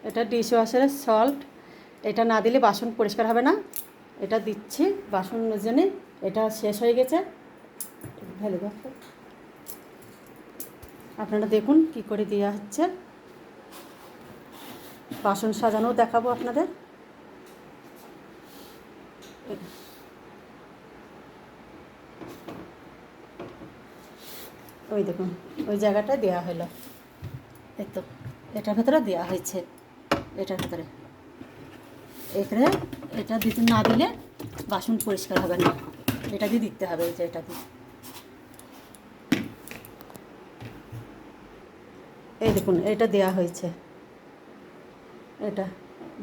এটা dish ওয়াশারের salt. এটা না দিলে বাসন পরিষ্কার হবে না, এটা দিচ্ছি বাসনের জন্যে। এটা শেষ হয়ে গেছে, ঢেলে দাও। আপনারা দেখুন কি করে দেওয়া হচ্ছে। বাসন সাজানোও দেখাবো আপনাদের। ওই দেখুন ওই জায়গাটা দেওয়া হলো, এই তো এটার ভেতরে দেওয়া হয়েছে, এটার ভেতরে। এখানে এটা দিতে না দিলে বাসন পরিষ্কার হবে না, এটা দিয়ে দিতে হবে। এই যে এটা দিয়ে, এই দেখুন এটা দেওয়া হয়েছে। এটা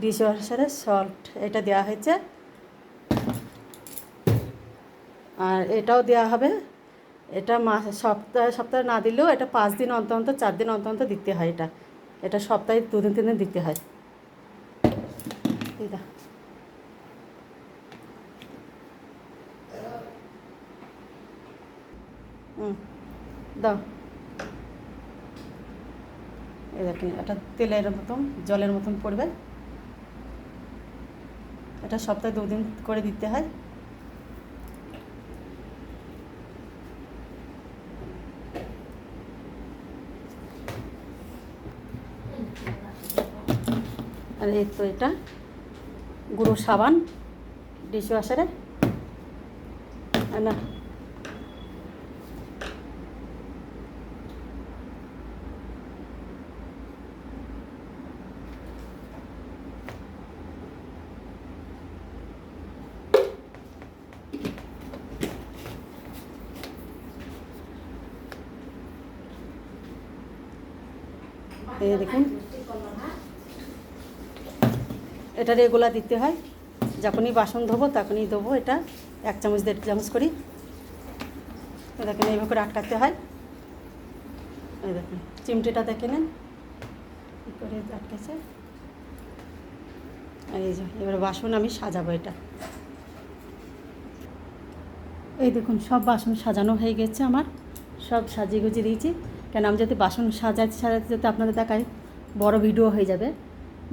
ডিশ ওয়াশারের সল্ট, এটা দেওয়া হয়েছে। আর এটাও দেওয়া হবে। এটা সপ্তাহে সপ্তাহে না দিলেও এটা 5 দিন অন্তর অন্তর, 4 দিন অন্তর অন্তর দিতে হয়। এটা সপ্তাহে 2 দিন 3 দিন দিতে হয়। এটা দাও। এই দেখুন এটা তেলের মতন, জলের মতন পড়বে। এটা সপ্তাহে 2 দিন করে দিতে হয়। আর এই তো এটা গুঁড়ো সাবান ডিশ ওয়াশারে না। এই দেখুন এটা রেগুলার দিতে হয়। যখনই বাসন ধোবো তখনই দেবো। এটা 1 চামচ 1.5 চামচ করি। দেখেন এইভাবে করে আটকাতে হয়। এই দেখুন চিমটিটা দেখে নেন কী করে আটকেছে। আর এই যে এবার বাসন আমি সাজাবো। এটা এই দেখুন সব বাসন সাজানো হয়ে গেছে আমার, সব সাজিয়ে গুজিয়ে দিয়েছি। কেন আমি যদি বাসন সাজাতে সাজাতে যদি আপনাদের দেখাই বড় ভিডিও হয়ে যাবে।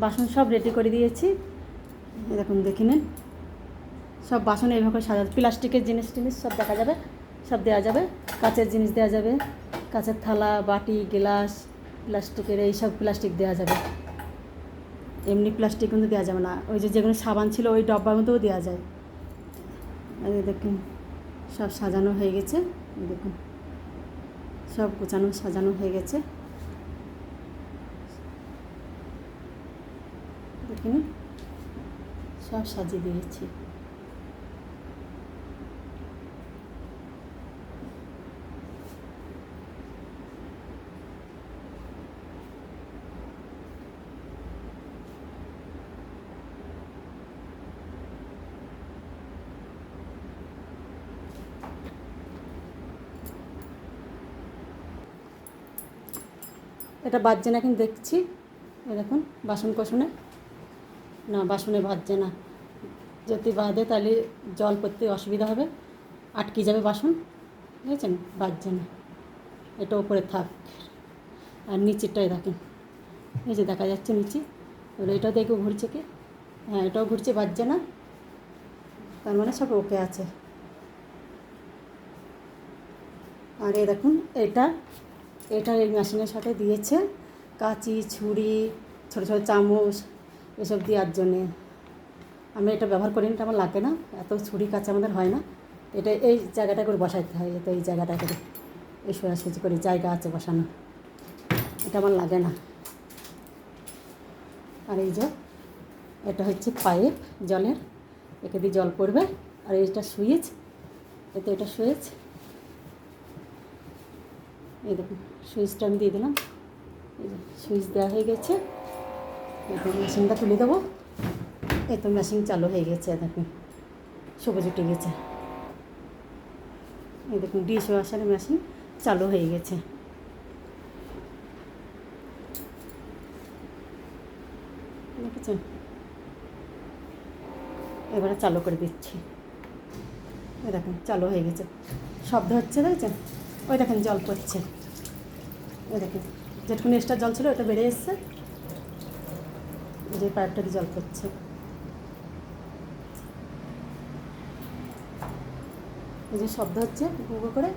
বাসন সব রেডি করে দিয়েছি। দেখুন দেখে নিন সব বাসন এইভাবে সাজা। প্লাস্টিকের জিনিস টিনিস সব দেখা যাবে, সব দেওয়া যাবে। কাচের জিনিস দেওয়া যাবে, কাচের থালা বাটি গ্লাস প্লাস্টিকের, এইসব প্লাস্টিক দেওয়া যাবে। এমনি প্লাস্টিক কিন্তু দেওয়া যাবে না। ওই যে যেগুলো সাবান ছিল ওই ডব্বার মধ্যেও দেওয়া যায়। এই দেখুন সব সাজানো হয়ে গেছে। দেখুন সব গোছানো সাজানো হয়ে গেছে। দেখুন সব সাজিয়ে দিয়েছি। এটা বাজছে না কিন্তু দেখছি। এই দেখুন বাসন কোসনে না, বাসনে বাজছে না। যদি বাঁধে তাহলে জল পড়তে অসুবিধা হবে, আটকে যাবে বাসন। বুঝেছেন, বাজছে না। এটা উপরে থাক। আর নিচেরটাই দেখেন, এই যে দেখা যাচ্ছে নিচে। এবার এটাও দেখে ঘুরছে কি, হ্যাঁ এটাও ঘুরছে, বাজছে না। তার মানে সব ওকে আছে। আর এই দেখুন এটা এই মেশিনের সাথে দিয়েছে কাঁচি ছুরি ছোটো ছোটো চামচ এসব দেওয়ার জন্যে। আমি এটা ব্যবহার করি না, এটা আমার লাগে না। এত ছুরি কাঁচি আমাদের হয় না। এটা এই জায়গাটা করে বসাইতে হয়। তো এই জায়গাটা করে এই সোজাসুজি করে জায়গা আছে বসানো, এটা আমার লাগে না। আর এই যে এটা হচ্ছে পাইপ জলের, একে দিয়ে জল পড়বে। আর এইটা সুইচ, এতে এটা সুইচ। এই দেখুন সুইচটা আমি দিয়ে দিলাম। এই যে সুইচ দেওয়া হয়ে গেছে। এখন মেশিনটা তুলে দেবো। এই তো মেশিন চালু হয়ে গেছে। দেখুন সবুজ উঠে গেছে। এই দেখুন ডিশ ওয়াশারের মেশিন চালু হয়ে গেছে। দেখেছেন, এবারে চালু করে দিচ্ছি। এই দেখুন চালু হয়ে গেছে, শব্দ হচ্ছে দেখছেন। ওই দেখেন জল পড়ছে। ওই দেখেন যেটুকুনি এক্সট্রা জল ছিল ওটা বেড়ে এসছে। এই যে পাইপটা দিয়ে জল পড়ছে। এই যে শব্দ হচ্ছে গো করে।